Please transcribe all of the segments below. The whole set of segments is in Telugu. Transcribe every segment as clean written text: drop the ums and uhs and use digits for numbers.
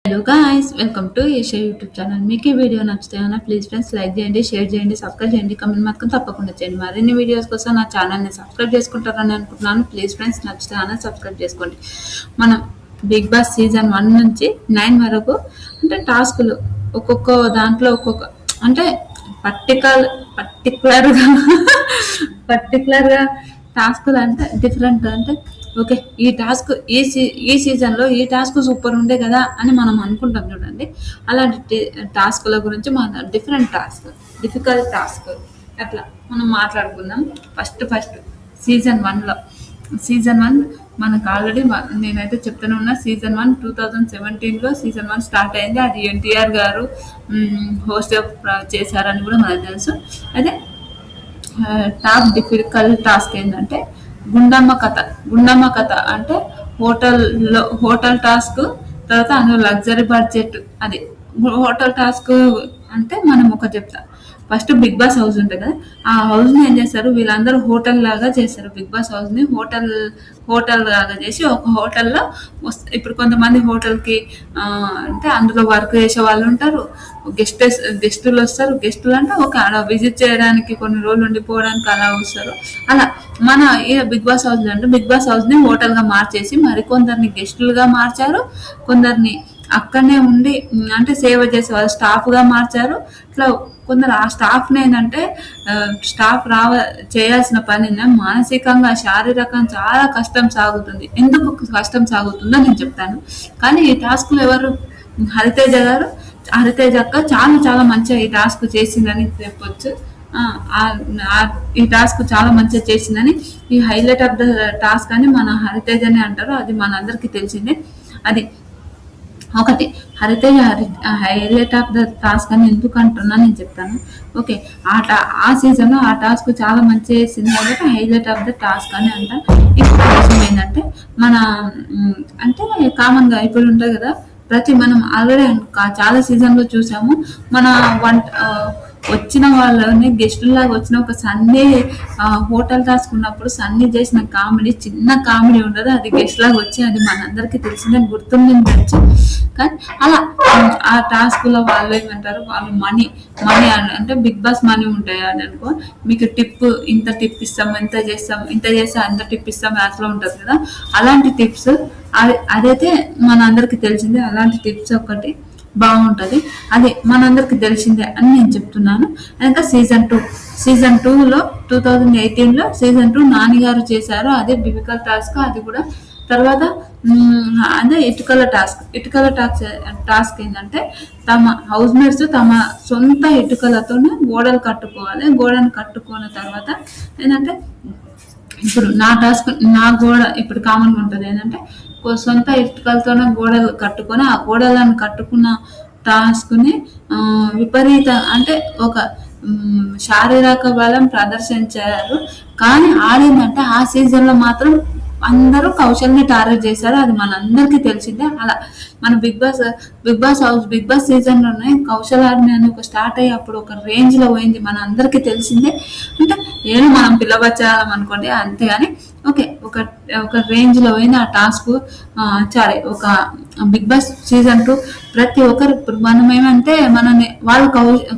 Hello guys, welcome to Asia YouTube channel. మీకు ఈ వీడియో నచ్చితే ప్లీజ్ ఫ్రెండ్స్ లైక్ చేయండి, షేర్ చేయండి, సబ్స్క్రైబ్ చేయండి, కమెంట్ మాత్రం తప్పకుండా చేయండి. మరిన్ని వీడియోస్ కోసం నా ఛానల్ని సబ్స్క్రైబ్ చేసుకుంటారని అనుకుంటున్నాను. ప్లీజ్ ఫ్రెండ్స్ నచ్చితే సబ్స్క్రైబ్ చేసుకోండి. మనం బిగ్ బాస్ సీజన్ 1 నుంచి 9 వరకు అంటే టాస్కులు ఒక్కొక్క దాంట్లో ఒక్కొక్క అంటే పర్టికులర్గా పర్టికులర్గా టాస్కులు అంటే డిఫరెంట్ అంటే ఓకే ఈ సీజన్లో ఈ టాస్క్ సూపర్ ఉండే కదా అని మనం అనుకుంటాం చూడండి. అలాంటి టాస్కుల గురించి మన డిఫికల్ట్ టాస్క్ అట్లా మనం మాట్లాడుకుందాం. ఫస్ట్ సీజన్ 1 మనకు ఆల్రెడీ నేనైతే చెప్తూనే ఉన్నా. సీజన్ 1 2017లో సీజన్ 1 స్టార్ట్ అయింది. అది ఎన్టీఆర్ గారు హోస్ట్ చేశారని కూడా మనకు తెలుసు. అదే టాప్ డిఫికల్ట్ టాస్క్ ఏంటంటే గుండమ్మ కథ అంటే హోటల్ టాస్క్. తర్వాత అందులో లగ్జరీ బడ్జెట్. అది హోటల్ టాస్క్ అంటే మనం ఒక చెప్తా. ఫస్ట్ బిగ్ బాస్ హౌస్ ఉంటుంది కదా, ఆ హౌస్ని ఏం చేస్తారు, వీళ్ళందరూ హోటల్ లాగా చేస్తారు. బిగ్ బాస్ హౌస్ని హోటల్ లాగా చేసి ఒక హోటల్లో ఇప్పుడు కొంతమంది హోటల్కి అంటే అందులో వర్క్ చేసే వాళ్ళు ఉంటారు, గెస్టులు వస్తారు. గెస్టులు అంటే ఒక ఆడ విజిట్ చేయడానికి కొన్ని రోజులు ఉండిపోవడానికి అలా వస్తారు. అలా మన బిగ్ బాస్ హౌస్లో అంటే బిగ్ బాస్ హౌస్ని హోటల్గా మార్చేసి మరికొందరిని గెస్టులుగా మార్చారు, కొందరిని అక్కడనే ఉండి అంటే సేవ చేసే వాళ్ళు స్టాఫ్గా మార్చారు. ఇట్లా కొందరు ఆ స్టాఫ్ని ఏంటంటే స్టాఫ్ చేయాల్సిన పనిని మానసికంగా శారీరకంగా చాలా కష్టం సాగుతుంది. ఎందుకు కష్టం సాగుతుందో నేను చెప్తాను. కానీ ఈ టాస్క్లో ఎవరు, హరితేజ అక్క చాలా చాలా మంచిగా ఈ టాస్క్ చేసిందని చెప్పొచ్చు. ఈ టాస్క్ చాలా మంచిగా చేసిందని, ఈ హైలైట్ ఆఫ్ ద టాస్క్ అని మన హరితేజనే అంటారు. అది మన అందరికీ తెలిసిందే. అది ఒకటి హైలైట్ ఆఫ్ ద టాస్క్ అని ఎందుకు అంటున్నా నేను చెప్తాను. ఓకే, ఆ సీజన్లో ఆ టాస్క్ చాలా మంచి చేసింది కాబట్టి హైలైట్ ఆఫ్ ద టాస్క్ అని అంటాను. ఇప్పుడు విషయం ఏంటంటే మన అంటే కామన్గా ఇప్పుడు ఉంటుంది కదా, మనం ఆల్రెడీ చాలా సీజన్లో చూసాము. మన వచ్చిన వాళ్ళని గెస్టులాగా వచ్చిన ఒక సన్నీ హోటల్ టాస్క్ ఉన్నప్పుడు సన్నీ చేసిన కామెడీ చిన్న కామెడీ ఉండదు, అది గెస్ట్ లాగా వచ్చి అది మనందరికీ తెలిసిందే, గుర్తుండొచ్చు. కానీ అలా ఆ టాస్క్లో వాళ్ళు ఏమంటారు, వాళ్ళు మనీ అంటే బిగ్ బాస్ మనీ ఉంటాయి అని అనుకో, మీకు ఇంత టిప్ ఇస్తాం, ఇంత చేస్తే అంత టిప్ ఇస్తాం, అట్లా ఉంటుంది కదా. అలాంటి టిప్స్ అదైతే మన అందరికీ తెలిసిందే. అలాంటి టిప్స్ ఒకటి బాగుంటుంది, అది మనందరికి తెలిసిందే అని నేను చెప్తున్నాను. ఇంకా సీజన్ 2లో 2018లో సీజన్ 2 నాని గారు చేశారు. అదే డిఫికల్ట్ టాస్క్. అది కూడా తర్వాత అదే ఇటుకల టాస్క్ ఏంటంటే తమ హౌస్ మేట్స్ తమ సొంత ఇటుకలతోనే గోడలు కట్టుకోవాలి. గోడను కట్టుకున్న తర్వాత ఏంటంటే ఇప్పుడు నా గోడ ఇప్పుడు కామన్గా ఉంటుంది ఏంటంటే సొంత ఇటుకలతోనే గోడలు కట్టుకొని ఆ గోడలను కట్టుకున్న టాస్క్ని విపరీత అంటే ఒక శారీరక బలం ప్రదర్శించారు. కానీ ఆడిందంటే ఆ సీజన్లో మాత్రం అందరూ కౌశల్ని టార్గెట్ చేశారు. అది మనందరికీ తెలిసిందే. అలా మన బిగ్ బాస్ సీజన్లోనే కౌశల్ ఆర్మీ అని ఒక స్టార్ట్ అయ్యి అప్పుడు ఒక రేంజ్లో పోయింది, మన అందరికీ తెలిసిందే. అంటే నేను మనం పిల్లబచ్చాలం అనుకోండి అంతేగాని ఓకే ఒక రేంజ్లో పోయింది ఆ టాస్క్. సరే, ఒక బిగ్ బాస్ సీజన్ 2 ప్రతి ఒక్కరు ఇప్పుడు మనం ఏమంటే వాళ్ళు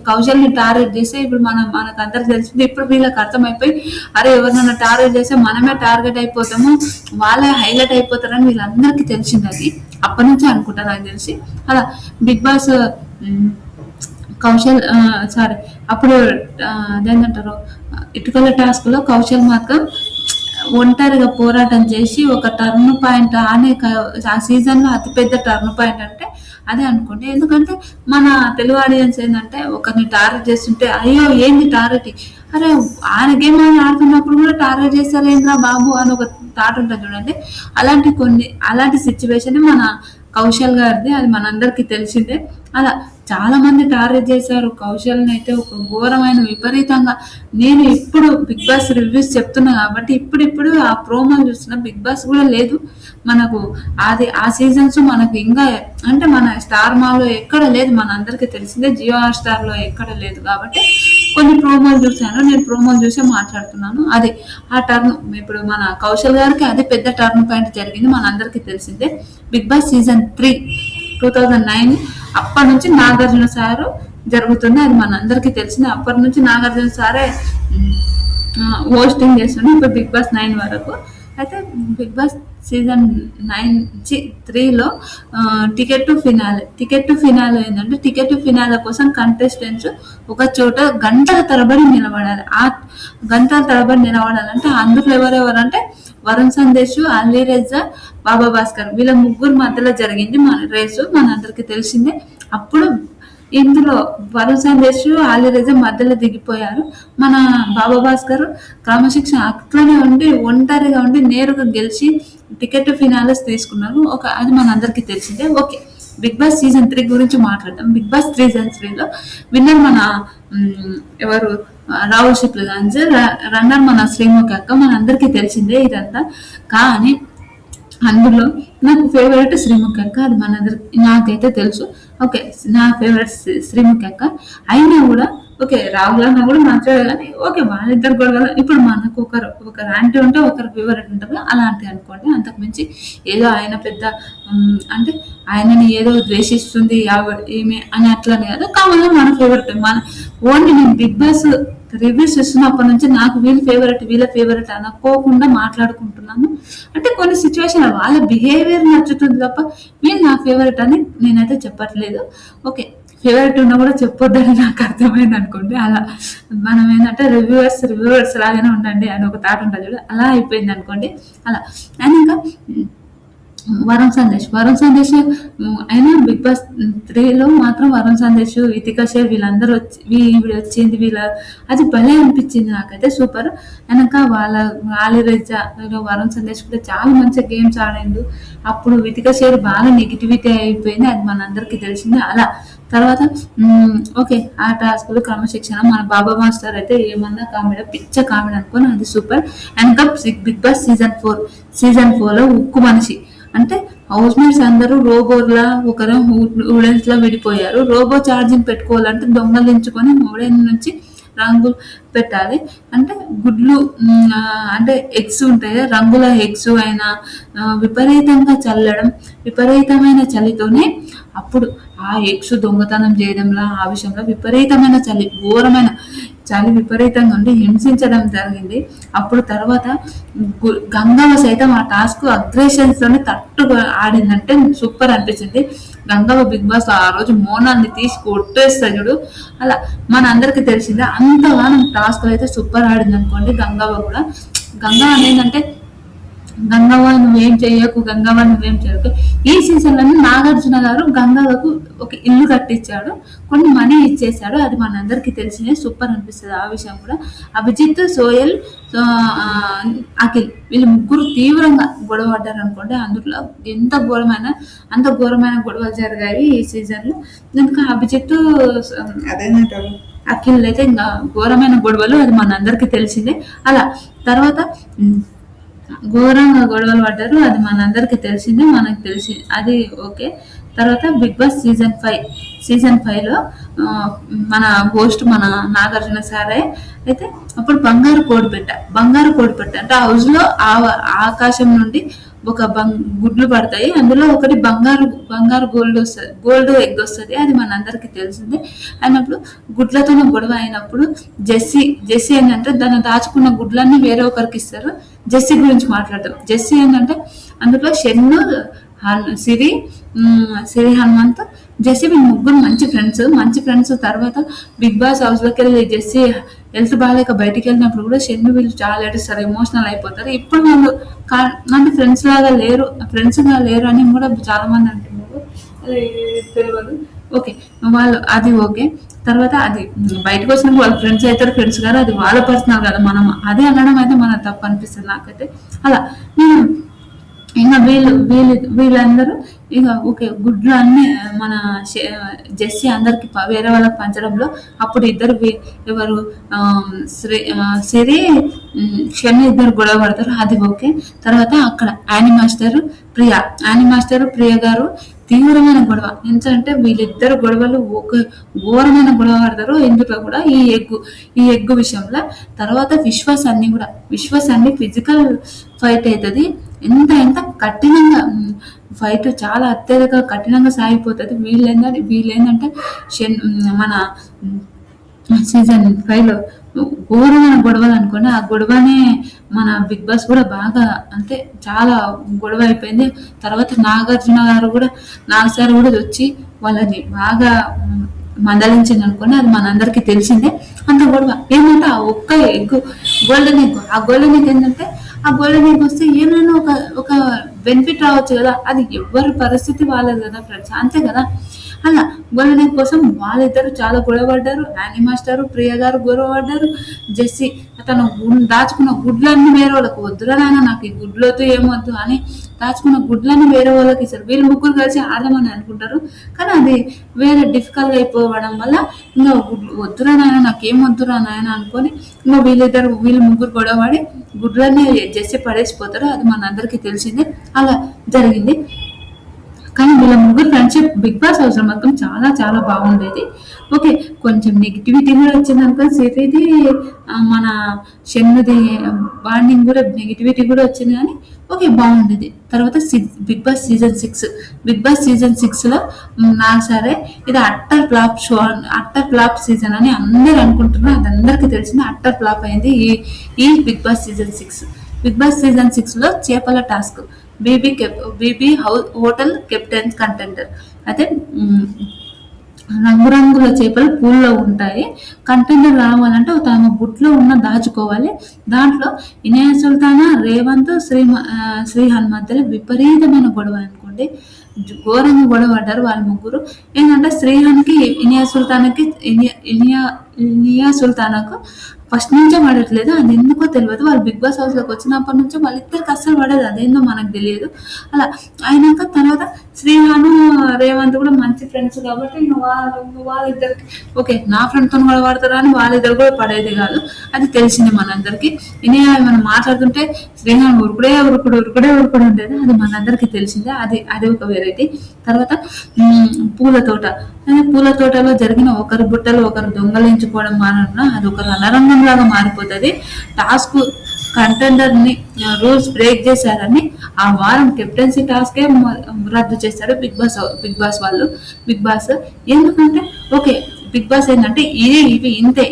కౌశల్ని టార్గెట్ చేస్తే ఇప్పుడు మనకు అందరికి తెలిసింది. ఇప్పుడు వీళ్ళకి అర్థమైపోయి అరే ఎవరినైనా టార్గెట్ చేస్తే మనమే టార్గెట్ అయిపోతాము, వాళ్ళే హైలైట్ అయిపోతారని వీళ్ళందరికీ తెలిసింది. అది అప్పటి నుంచి అనుకుంటా నాకు తెలిసి. అలా బిగ్ బాస్ కౌశల్ అప్పుడు అదేంటంటారు ఇటుకల టాస్క్లో కౌశల్ మాత్రం ఒంటరిగా పోరాటం చేసి ఒక టర్న్ పాయింట్ ఆ సీజన్లో అతిపెద్ద టర్న్ పాయింట్ అంటే అదే అనుకోండి. ఎందుకంటే మన తెలుగు ఆడియన్స్ ఏంటంటే ఒకరిని టార్గెట్ చేస్తుంటే అయ్యో ఏంది టార్గెట్, అరే ఆయన గేమ్ ఆడుతున్నప్పుడు కూడా టార్గెట్ చేస్తారు ఏంద్రా బాబు అని ఒక థాట్ ఉంటుంది చూడండి. అలాంటి సిచ్యువేషన్ మన కౌశల్ గారిది, అది మనందరికీ తెలిసిందే. అలా చాలా మంది టార్గెట్ చేశారు కౌశల్ని అయితే ఒక ఘోరమైన విపరీతంగా. నేను ఇప్పుడు బిగ్ బాస్ రివ్యూస్ చెప్తున్నా కాబట్టి ఇప్పుడు ఆ ప్రోమోలు చూస్తున్నా. బిగ్ బాస్ కూడా లేదు మనకు, అది ఆ సీజన్స్ మనకు ఇంకా అంటే మన స్టార్ మాలో ఎక్కడ లేదు, మన అందరికీ తెలిసిందే. జియో హాట్‌స్టార్లో ఎక్కడ లేదు కాబట్టి కొన్ని ప్రోమోలు చూశాను, నేను ప్రోమోలు చూసే మాట్లాడుతున్నాను. అది ఆ టర్న్ ఇప్పుడు మన కౌశల్ గారికి అది పెద్ద టర్న్ పాయింట్ జరిగింది, మన అందరికీ తెలిసిందే. బిగ్ బాస్ సీజన్ 3 2009 అప్పటి నుంచి నాగార్జున సారు జరుగుతుంది. అది మనందరికీ తెలిసింది. అప్పటి నుంచి నాగార్జున సారే హోస్టింగ్ చేస్తుండే ఇప్పుడు బిగ్ బాస్ 9 వరకు. అయితే బిగ్ బాస్ సీజన్ 3లో టికెట్ టు ఫినాలే ఏంటంటే టికెట్ టు ఫినాలే కోసం కంటెస్టెంట్స్ ఒక చోట గంటల తరబడి నిలబడాలి. ఆ గంటల తరబడి నిలబడాలంటే అందులో ఎవరెవరంటే వరుణ్ సందేశ్, అలీ రెజా, బాబా భాస్కర్ వీళ్ళ ముగ్గురు మధ్యలో జరిగింది మన రేసు, మనందరికీ తెలిసిందే. అప్పుడు ఇందులో వరుణ్ సందేశ్, అలీ రెజా మధ్యలో దిగిపోయారు. మన బాబా భాస్కర్ క్రమశిక్షణ అట్లనే ఉండి ఒంటరిగా ఉండి నేరుగా గెలిచి టికెట్ ఫినాలస్ తీసుకున్నారు. అది మనందరికీ తెలిసిందే. ఓకే, బిగ్ బాస్ సీజన్ 3 గురించి మాట్లాడతాం. బిగ్ బాస్ సీజన్ 3లో విన్నర్ మన ఎవరు రాహుల్ శుక్లగంజ్, రన్నర్ మన శ్రీముఖి అక్క, మనందరికీ తెలిసిందే ఇదంతా. కానీ అందులో నాకు ఫేవరెట్ శ్రీముఖి అక్క, అది మనందరికి నాకైతే తెలుసు. ఓకే, నా ఫేవరెట్ శ్రీముఖి అక్క అయినా కూడా ఓకే రాహుల్ అన్న కూడా మంచిగా, కానీ ఓకే వాళ్ళిద్దరు కూడా ఇప్పుడు మనకు ఒకరు ఆంటీ ఉంటే ఒకరు ఫేవరెట్ ఉంటారు అలాంటి అనుకోండి. అంతకు మించి ఏదో ఆయన పెద్ద అంటే ఆయనని ఏదో ద్వేషిస్తుంది ఏమి అని అట్లనే కాదు. కావాలని మన ఫేవరెట్ మన ఓన్లీ నేను బిగ్ బాస్ రివ్యూస్ ఇస్తున్నప్పటి నుంచి నాకు వీళ్ళ ఫేవరెట్ అనుకోకుండా మాట్లాడుకుంటున్నాను. అంటే కొన్ని సిచ్యువేషన్ వాళ్ళ బిహేవియర్ నచ్చుతుంది తప్ప వీళ్ళు నా ఫేవరెట్ అని నేనైతే చెప్పట్లేదు. ఓకే, ఫేవరెట్ ఉన్నా కూడా చెప్పొద్దని నాకు అర్థమైంది అనుకోండి. అలా మనం ఏంటంటే రివ్యూవర్స్ లాగానే ఉండండి అని ఒక థాట్ ఉంటుంది చూడ, అలా అయిపోయింది అనుకోండి. అలా అండ్ ఇంకా వరుణ్ సందేశ్ అయినా బిగ్ బాస్ 3లో మాత్రం వరుణ్ సందేశ్, ఇతికా షేర్ వీళ్ళందరూ వచ్చింది అది భలే అనిపించింది నాకైతే, సూపర్. వెనక వాళ్ళ ఆలి రెజా, వరుణ్ సందేశ్ కూడా చాలా మంచిగా గేమ్స్ ఆడిండు. అప్పుడు ఇతికా షేర్ బాగా నెగిటివిటీ అయిపోయింది, అది మనందరికీ తెలిసింది. అలా తర్వాత ఓకే ఆ టాస్క్లు క్రమశిక్షణ మన బాబా మాస్టర్ అయితే ఏమన్నా కామెడీ పిచ్చ కామెడీ అనుకోని అది సూపర్. వెనక బిగ్ బాస్ సీజన్ 4లో ఉక్కు మనిషి అంటే హౌస్ మేట్స్ అందరూ రోబోలా ఒకరు ఉడెన్స్ లా విడిపోయారు. రోబో ఛార్జింగ్ పెట్టుకోవాలంటే దొంగలించుకొని ఉడెన్ నుంచి రంగులు పెట్టాలి. అంటే గుడ్లు అంటే ఎగ్స్ ఉంటాయి, రంగుల ఎగ్స్ అయినా విపరీతంగా చల్లడం, విపరీతమైన చలితోనే అప్పుడు ఆ ఎగ్స్ దొంగతనం చేయడంలో ఆ విషయంలో విపరీతమైన ఘోరమైన చలి విపరీతంగా ఉండి హింసించడం జరిగింది. అప్పుడు తర్వాత గంగవ్వ సైతం ఆ టాస్క్ అగ్రెషన్స్ తోనే తట్టుగా ఆడిందంటే సూపర్ అనిపించింది. గంగవ్వ బిగ్ బాస్ ఆ రోజు మోనాల్ని తీసి కొట్టేస్తా చూడు, అలా మన అందరికి తెలిసిందే. అంతగానం టాస్క్ అయితే సూపర్ ఆడింది అనుకోండి. గంగవ్వ కూడా గంగవ్వ ఏంటంటే గంగవ్వ నువ్వేం చేయకు ఈ సీజన్లో నాగార్జున గారు గంగవ్వకు ఒక ఇల్లు కట్టించాడు, కొన్ని మనీ ఇచ్చేసాడు, అది మనందరికీ తెలిసిందే. సూపర్ అనిపిస్తుంది ఆ విషయం కూడా. అభిజిత్, సోయల్, అఖిల్ వీళ్ళు ముగ్గురు తీవ్రంగా గొడవ పడ్డారు అనుకోండి. అందులో అంత ఘోరమైన గొడవలు జరిగాయి ఈ సీజన్లో. ఇంకా అభిజిత్ అదేంటారు అఖిల్ అయితే ఇంకా ఘోరమైన గొడవలు, అది మనందరికీ తెలిసిందే. అలా తర్వాత ఘోరంగా గొడవలు పడ్డారు, అది మనందరికీ తెలిసిందే, మనకు తెలిసింది అది ఓకే. తర్వాత బిగ్ బాస్ సీజన్ 5లో మన హోస్ట్ మన నాగార్జున సారే అయితే అప్పుడు బంగారు కోడిపెట్ట అంటే హౌస్ లో ఆకాశం నుండి ఒక గుడ్లు పడతాయి, అందులో ఒకటి బంగారు గోల్డ్ ఎగ్ వస్తుంది, అది మనందరికీ తెలిసిందే. అయినప్పుడు గుడ్లతోనే గొడవ అయినప్పుడు జెస్సీ ఏంటంటే దాన్ని దాచుకున్న గుడ్లన్నీ వేరే ఒకరికి ఇస్తారు. జెస్సీ గురించి మాట్లాడతాం. జెస్సీ ఏంటంటే అందులో షెన్ను, సిరి హనుమంత్, జెస్సీ వీళ్ళు ముగ్గురు మంచి ఫ్రెండ్స్. తర్వాత బిగ్ బాస్ హౌస్ లోకి వెళ్ళి జెస్సీ హెల్త్ బాగాలేక బయటికి వెళ్ళినప్పుడు కూడా షెన్ను వీళ్ళు చాలా ఏడుస్తారు, ఎమోషనల్ అయిపోతారు. ఇప్పుడు వాళ్ళు అంటే ఫ్రెండ్స్ గా లేరు అని కూడా చాలా మంది అంటున్నారు, అది తెలియదు. ఓకే వాళ్ళు అది ఓకే. తర్వాత అది బయటకు వచ్చినప్పుడు వాళ్ళ ఫ్రెండ్స్ అవుతారు, ఫ్రెండ్స్ గారు అది వాళ్ళ పర్సనల్ కదా, మనం అదే అనడం అయితే మన తప్పు అనిపిస్తుంది నాకైతే. అలా ఇంకా వీళ్ళందరూ ఇక ఓకే గుడ్లు అన్ని మన జెస్సీ అందరికి వేరే వాళ్ళకి పంచడంలో అప్పుడు ఇద్దరు ఎవరు సిరి క్షమి ఇద్దరు గొడవ పడతారు, అది ఓకే. తర్వాత అక్కడ యానీ మాస్టర్ ప్రియ గారు తీవ్రమైన గొడవ, ఎందుకంటే వీళ్ళిద్దరు గొడవలు ఒక ఘోరమైన గొడవ పడతారు ఎందుకు కూడా ఈ ఎగ్గు విషయంలో. తర్వాత విశ్వాస్ అన్ని ఫిజికల్ ఫైట్ అవుతుంది. ఎంత ఎంత కఠినంగా ఫైట్ చాలా అత్యధిక కఠినంగా సాగిపోతుంది. వీళ్ళేందంటే మన సీజన్ 5లో ఘోరమైన గొడవలు అనుకోండి. ఆ గొడవనే మన బిగ్ బాస్ కూడా బాగా అంటే చాలా గొడవ అయిపోయింది. తర్వాత నాగార్జున గారు కూడా నాగ్ సార్ కూడా వచ్చి వాళ్ళని బాగా మందలించింది అనుకోండి. అది మనందరికీ తెలిసిందే. అంత గొడవ ఏంటంటే ఆ ఒక్క ఎగ్, గోల్డెన్ ఎగ్, ఆ గోల్డెన్ ఎగ్ ఏంటంటే ఆ గోల్డెన్ ఎగ్ వస్తే ఏమైనా ఒక ఒక బెనిఫిట్ రావచ్చు కదా. అది ఎవరి పరిస్థితి వాళ్ళది కదా ఫ్రెండ్స్, అంతే కదా. అలా గొడవ కోసం వాళ్ళిద్దరు చాలా గొడవ పడ్డారు. యానీ మాస్టర్, ప్రియ గారు గొడవ పడ్డారు. జెస్సీ తను దాచుకున్న గుడ్లన్నీ వేరే వాళ్ళకి, వద్దురా నాయన నాకు ఈ గుడ్లొద్దు ఏమొద్దు అని దాచుకున్న గుడ్లన్నీ వేరే వాళ్ళకి ఇస్తారు. వీళ్ళు ముగ్గురు కలిసి ఆడమని అనుకుంటారు, కానీ అది వేరే డిఫికల్ట్గా అయిపోవడం వల్ల ఇంకా వద్దురా నాయన నాకేం వద్దురా నాయన అనుకొని ఇంకా వీళ్ళు ముగ్గురు గొడవ పడి గుడ్లన్నీ జెస్సీ పడేసిపోతారు. అది మనందరికీ తెలిసిందే. అలా జరిగింది. కానీ వీళ్ళ ముగ్గురు ఫ్రెండ్షిప్ బిగ్ బాస్ హౌస్లో మాత్రం చాలా చాలా బాగుండేది. ఓకే, కొంచెం నెగిటివిటీ కూడా వచ్చింది అనుకో సిరిది, మన షన్నుది బాండింగ్ కూడా నెగిటివిటీ కూడా వచ్చింది, కానీ ఓకే బాగుండేది. తర్వాత బిగ్ బాస్ సీజన్ 6లో నాకు సరే ఇది utter flop show, utter flop season అని అందరు అనుకుంటున్నారు. అది అందరికీ తెలిసింది. అట్టర్ ఫ్లాప్ అయింది ఈ బిగ్ బాస్ సీజన్ 6లో చేపల task. BB hotel captain contender అయితే రంగురంగుల చేపలు పూల్లో ఉంటాయి. కంటెండర్ రావాలంటే తమ బుట్లో ఉన్న దాచుకోవాలి. దాంట్లో ఇనయ సుల్తానా, రేవంత్, శ్రీహాన్ మధ్యలో విపరీతమైన గొడవ అనుకోండి. ఘోరంగా గొడవ పడ్డారు వాళ్ళ ముగ్గురు. ఏంటంటే శ్రీహాన్కి ఇనియా సుల్తానాకు ఫస్ట్ నుంచే పడట్లేదు. అది ఎందుకో తెలియదు. వాళ్ళు బిగ్ బాస్ హౌస్లోకి వచ్చినప్పటి నుంచి వాళ్ళిద్దరికి అస్సలు పడేది, అదేందో మనకు తెలియదు. అలా అయినాక తర్వాత శ్రీహాను, రేవంత్ కూడా మంచి ఫ్రెండ్స్ కాబట్టి వాళ్ళిద్దరికి ఓకే నా ఫ్రెండ్తో కూడా పడతారా అని వాళ్ళిద్దరు కూడా పడేది కాదు. అది తెలిసింది మనందరికి. ఇనియా మనం మాట్లాడుతుంటే శ్రీహాన్ ఉరుకుడే ఉండేది. అది మనందరికీ తెలిసిందే. అది ఒక వెరైటీ. తర్వాత పూల తోటలో జరిగిన ఒకరి బుట్టలు ఒకరు దొంగలించుకోవడం మానన్నా అది ఒక రణరంగం లాగా మారిపోతుంది. టాస్క్ కంటెండర్ని రూల్స్ బ్రేక్ చేశారని ఆ వారం కెప్టెన్సీ టాస్కే రద్దు చేశారు బిగ్ బాస్. ఎందుకంటే ఓకే బిగ్ బాస్ ఏంటంటే ఇవి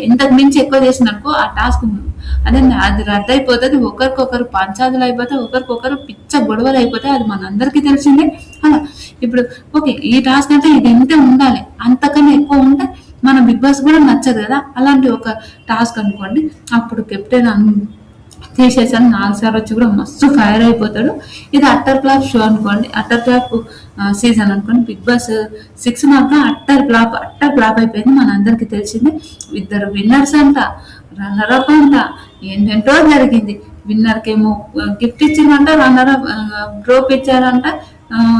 ఇంతకు మించి ఎక్కువ చేసిననుకో ఆ టాస్క్ అది రద్దు అయిపోతుంది. ఒకరికొకరు పంచాదులు అయిపోతాయి, ఒకరికొకరు పిచ్చ గొడవలు అయిపోతాయి. అది మనందరికీ తెలిసిందే. అలా ఇప్పుడు ఓకే ఈ టాస్క్ అంటే ఇది ఇంతే ఉండాలి, అంతకన్నా ఎక్కువ ఉంటే మన బిగ్ బాస్ కూడా నచ్చదు కదా. అలాంటి ఒక టాస్క్ అనుకోండి. అప్పుడు కెప్టెన్ తీసేసాను. నాగ్ సార్ వచ్చి కూడా మస్తు ఫైర్ అయిపోతాడు. ఇది అట్టర్ ఫ్లాప్ షో అనుకోండి, అట్టర్ ఫ్లాప్ సీజన్ అనుకోండి. బిగ్ బాస్ 6 మాత్రం అట్టర్ ఫ్లాప్ అయిపోయింది, మనందరికి తెలిసింది. ఇద్దరు విన్నర్స్ అంట, రన్నరప్ అంట, ఏంటంటో జరిగింది. విన్నర్కేమో గిఫ్ట్ ఇచ్చిందంట, రన్నరప్ డ్రోప్ ఇచ్చారంట,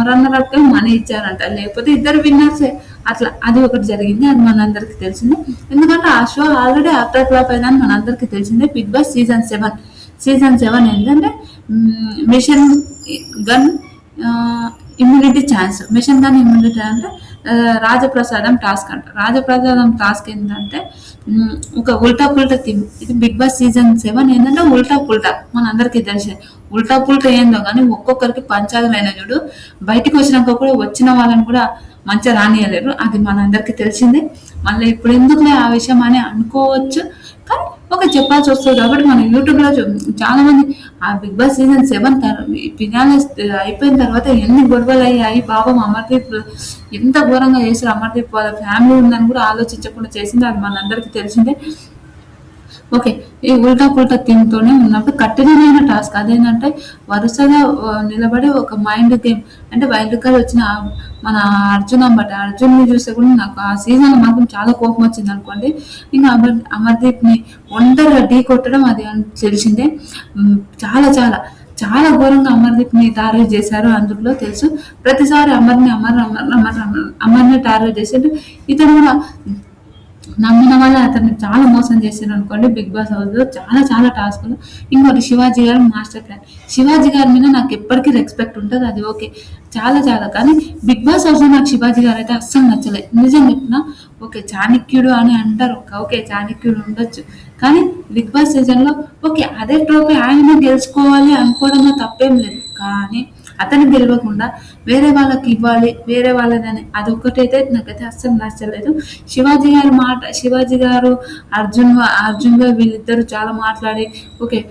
రన్నరప్ ఏమో మనీ ఇచ్చారంట, లేకపోతే ఇద్దరు విన్నర్సే. అట్లా అది ఒకటి జరిగింది. అది మనందరికి తెలిసిందే. ఎందుకంటే ఆ షో ఆల్రెడీ అట్టర్ ఫ్లాప్ అయిందని మనందరికి తెలిసిందే. బిగ్ బాస్ సీజన్ 7 ఏంటంటే mission gun immunity chance. Mission gun immunity అంటే రాజప్రసాదం టాస్క్ అంట. రాజప్రసాదం టాస్క్ ఏంటంటే ఒక ఉల్టా పుల్టా థీమ్. ఇది బిగ్ బాస్ సీజన్ 7 ఏంటంటే ఉల్టా పుల్టా. మనందరికీ తెలిసింది. ఉల్టా పుల్టా ఏందో కానీ ఒక్కొక్కరికి పంచాదులైన చూడు. బయటకు వచ్చినాక కూడా వచ్చిన వాళ్ళని కూడా మంచిగా రానియలేరు. అది మనందరికీ తెలిసిందే. మళ్ళీ ఇప్పుడు ఎందుకులే ఆ విషయం అని అనుకోవచ్చు, కానీ ఒక చెప్పాల్సి వస్తుంది కాబట్టి మన యూట్యూబ్లో చాలా మంది ఆ బిగ్ బాస్ సీజన్ 7 ఫినాలే అయిపోయిన తర్వాత ఎన్ని గొడవలు అయ్యాయి. పాపం అమర్దీప్ ఎంత ఘోరంగా చేశారు. అమర్దీప్ వాళ్ళ ఫ్యామిలీ ఉందని కూడా ఆలోచించకుండా చేసింది. అది మనందరికీ తెలిసిందే. ఓకే, ఈ ఉల్టా పుల్టా థీమ్తోనే ఉన్నప్పుడు కఠినమైన టాస్క్ అదేంటంటే వరుసగా నిలబడి ఒక మైండ్ గేమ్. అంటే వైల్డ్ కార్డ్ వచ్చిన మన అర్జున్ని చూస్తే కూడా నాకు ఆ సీజన్ మాత్రం చాలా కోపం వచ్చింది అనుకోండి. ఇంకా అమర్దీప్ని ఒంటరిగా ఢీ కొట్టడం అది తెలిసిందే. చాలా చాలా చాలా ఘోరంగా అమర్దీప్ని టార్గెట్ చేశారు. అందులో తెలుసు ప్రతిసారి అమర్ని టార్గెట్ చేశారు. ఇతను కూడా నమ్మిన వల్ల అతన్ని చాలా మోసం చేశారు అనుకోండి. బిగ్ బాస్ హౌస్లో చాలా చాలా టాస్క్లు. ఇంకోటి శివాజీ గారు మాస్టర్ ప్లాన్. శివాజీ గారి మీద నాకు ఎప్పటికీ రెస్పెక్ట్ ఉంటుంది, అది ఓకే చాలా చాలా. కానీ బిగ్ బాస్ హౌస్లో నాకు శివాజీ గారు అయితే అస్సలు నచ్చలేదు. నిజం చెప్పిన ఓకే చాణక్యుడు అని అంటారు, ఓకే చాణక్యుడు ఉండొచ్చు, కానీ బిగ్ బాస్ సీజన్లో ఓకే అదే ట్రోఫీ ఆయన గెలుచుకోవాలి అనుకోవడంలో తప్పేం లేదు. కానీ అతనికి తెలియకుండా వేరే వాళ్ళకి ఇవ్వాలి, వేరే వాళ్ళదని అదొక్కటైతే నాకైతే అస్సలు నచ్చలేదు. శివాజీ గారు అర్జున్ గా వీళ్ళిద్దరు చాలా మాట్లాడి ఓకే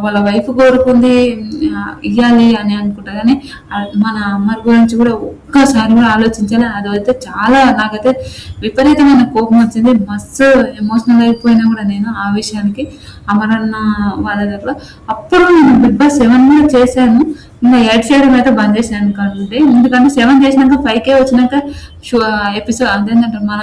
వాళ్ళ వైఫ్ కోరుకుంది ఇవ్వాలి అని అనుకుంటా, కానీ మన అమర్ గురించి కూడా ఒక్కసారి కూడా ఆలోచించాలి. అదైతే చాలా నాకైతే విపరీతమైన కోపం వచ్చింది. మస్తు ఎమోషనల్ అయిపోయినా కూడా నేను ఆ విషయానికి అమరన్న వాళ్ళ దగ్గర. అప్పుడు నేను బిగ్ బాస్ 7 కూడా చేశాను, ఇంకా 8 చేయడం అయితే బంద్ చేశాను కంటే, ఎందుకంటే 7 చేసినాక 5K వచ్చినాక ఎపిసోడ్ అదేంటంటే మన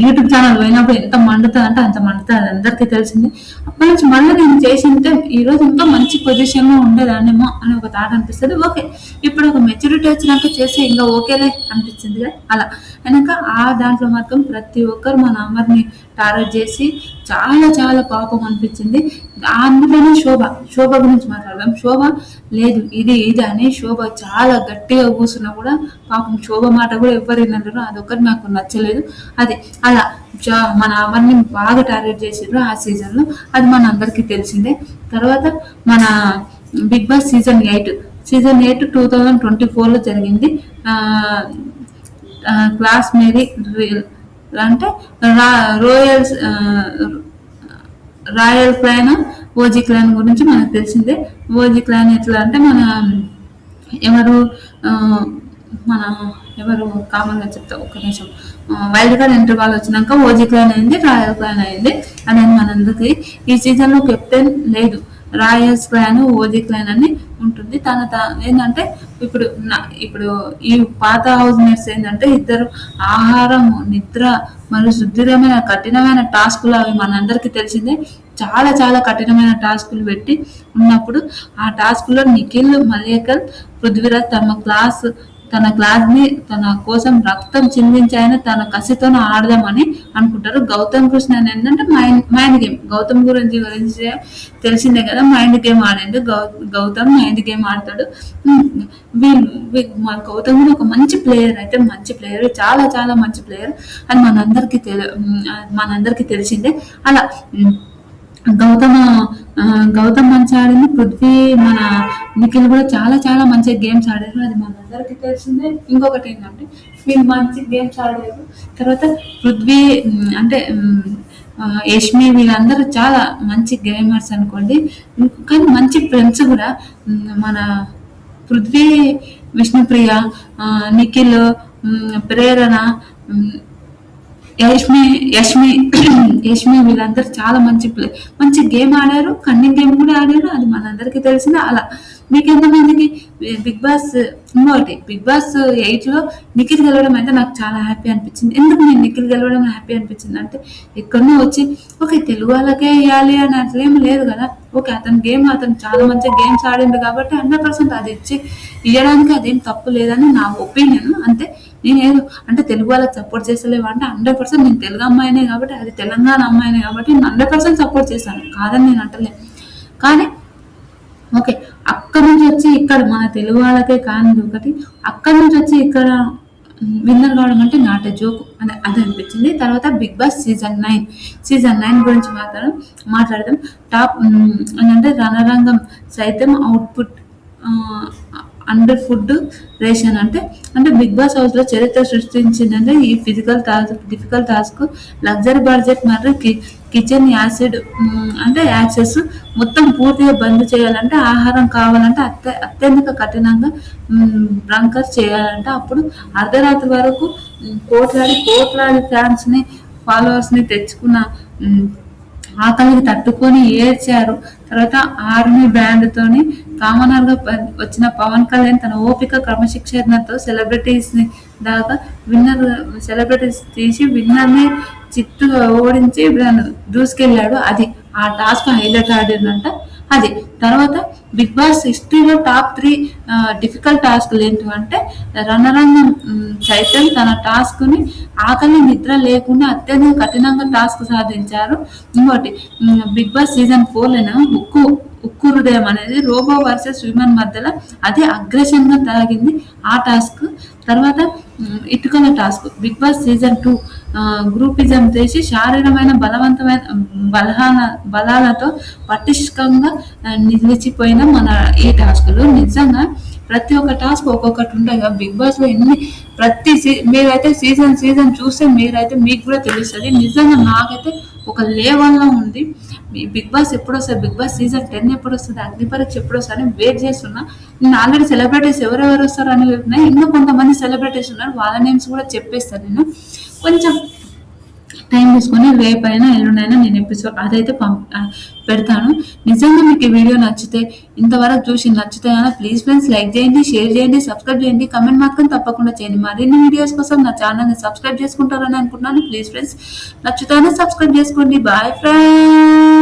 యూట్యూబ్ ఛానల్ పోయినప్పుడు ఎంత మండుతుంది అంటే అంత మండుతుంది, అది అందరికీ తెలిసింది. అప్పటి నుంచి మళ్ళీ నేను చేసింటే ఈ రోజు ఇంకా మంచి పొజిషన్ లో ఉండేదాన్నేమో అని ఒక థాట్ అనిపిస్తుంది. ఓకే ఇప్పుడు ఒక మెచ్యూరిటీ వచ్చినాక చేస్తే ఇంకా ఓకేలే అనిపించింది కదా అలా. వెనక ఆ దాంట్లో మాత్రం ప్రతి ఒక్కరు మన అమర్ని టార్గెట్ చేసి చాలా చాలా పాపం అనిపించింది. అందులోనే శోభ గురించి మాట్లాడదాం. శోభ లేదు ఇది అని శోభ చాలా గట్టిగా కూర్చున్నా కూడా పాపం శోభ మాట కూడా ఎవరు వినలేరు. అదొకటి నాకు నచ్చలేదు. అది అలా మన అమర్ని బాగా టార్గెట్ చేసారు ఆ సీజన్ లో, అది మన అందరికీ తెలిసిందే. తర్వాత మన బిగ్ బాస్ సీజన్ 8 2024 లో జరిగింది. క్లాస్ మేరీ అంటే రాయల్ క్లాన్, ఓజీ క్లాన్ గురించి మనకు తెలిసిందే. ఓజీ క్లాన్ ఎట్లా అంటే ఎవరు కామన్ గా చెప్తా ఒక్క నిమిషం. వైల్డ్ కార్డ్ ఎంట్రీ వాళ్ళు వచ్చినాక ఓజీ క్లాన్ అయింది, రాయల్ క్లాన్ అయింది అనేది మనందరికి. ఈ సీజన్ లో కెప్టెన్ లేదు, రాయల్స్ క్లాన్ ఓజీ క్లాన్ అని ఉంటుంది. ఏంటంటే ఇప్పుడు ఈ పాత హౌస్ మేట్స్ ఏంటంటే ఇద్దరు ఆహారం, నిద్ర మరియు సుదృఢమైన కఠినమైన టాస్కులు అవి మనందరికీ తెలిసిందే. చాలా చాలా కఠినమైన టాస్కులు పెట్టి ఉన్నప్పుడు ఆ టాస్కులో నిఖిల్, మల్యకల్, పృథ్వీరాజ్ తన క్లాస్ ని తన కోసం రక్తం చిందించాయన తన కసితో ఆడదామని అనుకుంటారు. గౌతమ్ కృష్ణ ఏంటంటే మైండ్ గేమ్, గౌతమ్ గురించి తెలిసిందే కదా, మైండ్ గేమ్ ఆడండి. గౌతమ్ మైండ్ గేమ్ ఆడతాడు. గౌతమ్ కూడా ఒక మంచి ప్లేయర్, అయితే మంచి ప్లేయర్, చాలా చాలా మంచి ప్లేయర్ అని మనందరికీ తెలిసిందే. అలా గౌతమ్ మంచి ఆడింది, పృథ్వీ మన నిఖిల్ కూడా చాలా చాలా మంచి గేమ్స్ ఆడారు, అది మనందరికీ తెలిసిందే. ఇంకొకటి ఏంటంటే వీళ్ళు మంచి గేమ్స్ ఆడారు. తర్వాత పృథ్వీ అంటే యష్మి వీళ్ళందరూ చాలా మంచి గేమర్స్ అనుకోండి, కానీ మంచి ఫ్రెండ్స్ కూడా. మన పృథ్వీ, విష్ణుప్రియ, నిఖిల్, ప్రేరణ, యష్మి వీళ్ళందరూ చాలా మంచి గేమ్ ఆడారు, కన్నింగ్ గేమ్ కూడా ఆడారు, అది మనందరికీ తెలిసిందే. అలా మీకు ఎంతమందికి బిగ్ బాస్ 8 లో నిఖిల్ గెలవడం అయితే నాకు చాలా హ్యాపీ అనిపించింది. ఎందుకు నేను నిఖిల్ గెలవడం హ్యాపీ అనిపించింది అంటే ఎక్కడో వచ్చి ఓకే తెలుగు వాళ్ళకే వేయాలి అని అట్లేం లేదు కదా. ఓకే అతను చాలా మంచి గేమ్స్ ఆడిండు కాబట్టి 100% అది ఇవ్వడానికి అదేం తప్పు లేదని నా ఒపీనియన్. అంతే, నేనేదో అంటే తెలుగు వాళ్ళకి సపోర్ట్ చేస్తలేవు అంటే 100% నేను తెలుగు అమ్మాయినే కాబట్టి, అది తెలంగాణ అమ్మాయినే కాబట్టి 100% సపోర్ట్ చేశాను, కాదని నేను అంటలేను. కానీ ఓకే అక్కడ నుంచి వచ్చి ఇక్కడ మన తెలుగు వాళ్ళకే కానీ ఒకటి అక్కడ నుంచి వచ్చి ఇక్కడ విన్నర్ కావడం అంటే నాట్ ఎ జోక్ అది అనిపించింది. తర్వాత బిగ్ బాస్ సీజన్ 9 గురించి మాట్లాడదాం. టాప్ అంటే రణరంగం సైతం అవుట్పుట్ అండర్ ఫుడ్ రేషన్ అంటే బిగ్ బాస్ హౌస్ లో చరిత్ర సృష్టించిందంటే ఈ డిఫికల్ట్ టాస్క్ లగ్జరీ బడ్జెట్ మరియు కిచెన్ యాక్సెస్ మొత్తం పూర్తిగా బంద్ చేయాలంటే, ఆహారం కావాలంటే అత్యంత కఠినంగా బ్రంకర్ చేయాలంటే, అప్పుడు అర్ధరాత్రి వరకు కోట్లాది ఫ్యాన్స్ ని ఫాలోవర్స్ ని తెచ్చుకున్న ఆకలికి తట్టుకొని ఏడ్చారు. తర్వాత ఆర్మీ బ్యాండ్ తోని కామనర్ గా వచ్చిన పవన్ కళ్యాణ్ తన ఓపిక క్రమశిక్షణతో సెలబ్రిటీస్ తీసి విన్నర్ ని చిత్తుగా ఓడించి దూసుకెళ్ళాడు. అది ఆ టాస్క్ హైలైట్ ఆడిందంట. అది తర్వాత బిగ్ బాస్ హిస్టరీలో టాప్ 3 డిఫికల్ట్ టాస్క్లు ఏంటంటే రణరంగం సైతం తన టాస్క్ ని ఆకలి నిద్ర లేకుండా అత్యంత కఠినంగా టాస్క్ సాధించారు. ఇంకోటి బిగ్ బాస్ సీజన్ 4 ఉక్కు హృదయం అనేది రోబో వర్సెస్ హ్యూమన్ మధ్యలో అది అగ్రెషన్ గా తాగింది ఆ టాస్క్. తర్వాత ఇటుకల task Bigg Boss season 2 groupism చేసి శారీరమైన బలవంతమైన బలాలతో పటిష్టంగా నిలిచిపోయిన మన ఈ టాస్కులు నిజంగా ప్రతి ఒక్క టాస్క్ ఒక్కొక్కటి ఉంటాయి కదా బిగ్ బాస్ లో ఎన్ని మీరైతే సీజన్ చూస్తే మీరైతే మీకు కూడా తెలుస్తుంది. నిజంగా నాకైతే ఒక లెవెల్లో ఉంది. బిగ్ బాస్ ఎప్పుడు వస్తుంది, బిగ్ బాస్ సీజన్ 10 ఎప్పుడు వస్తుంది, అగ్ని పరీక్ష ఎప్పుడు వస్తుంది అని వెయిట్ చేస్తున్నా. నేను ఆల్రెడీ సెలబ్రిటీస్ ఎవరెవరు వస్తారు అని వెళ్తున్నాయి. ఇంకా కొంతమంది సెలబ్రిటీస్ ఉన్నారు, వాళ్ళ నేమ్స్ కూడా చెప్పేస్తాను. నేను కొంచెం టైం తీసుకొని రేపైనా ఎల్లుండైనా నేను ఎపిసోడ్ అదైతే పెడతాను. నిజంగా మీకు ఈ వీడియో నచ్చితే ఇంతవరకు చూసి నచ్చితే ప్లీజ్ ఫ్రెండ్స్ లైక్ చేయండి, షేర్ చేయండి, సబ్స్క్రైబ్ చేయండి, కమెంట్ మాత్రం తప్పకుండా చేయండి. మరిన్ని వీడియోస్ కోసం నా ఛానల్ని సబ్స్క్రైబ్ చేసుకుంటారని అనుకుంటున్నాను. ప్లీజ్ ఫ్రెండ్స్ నచ్చుతానే సబ్స్క్రైబ్ చేసుకోండి. Bye friends.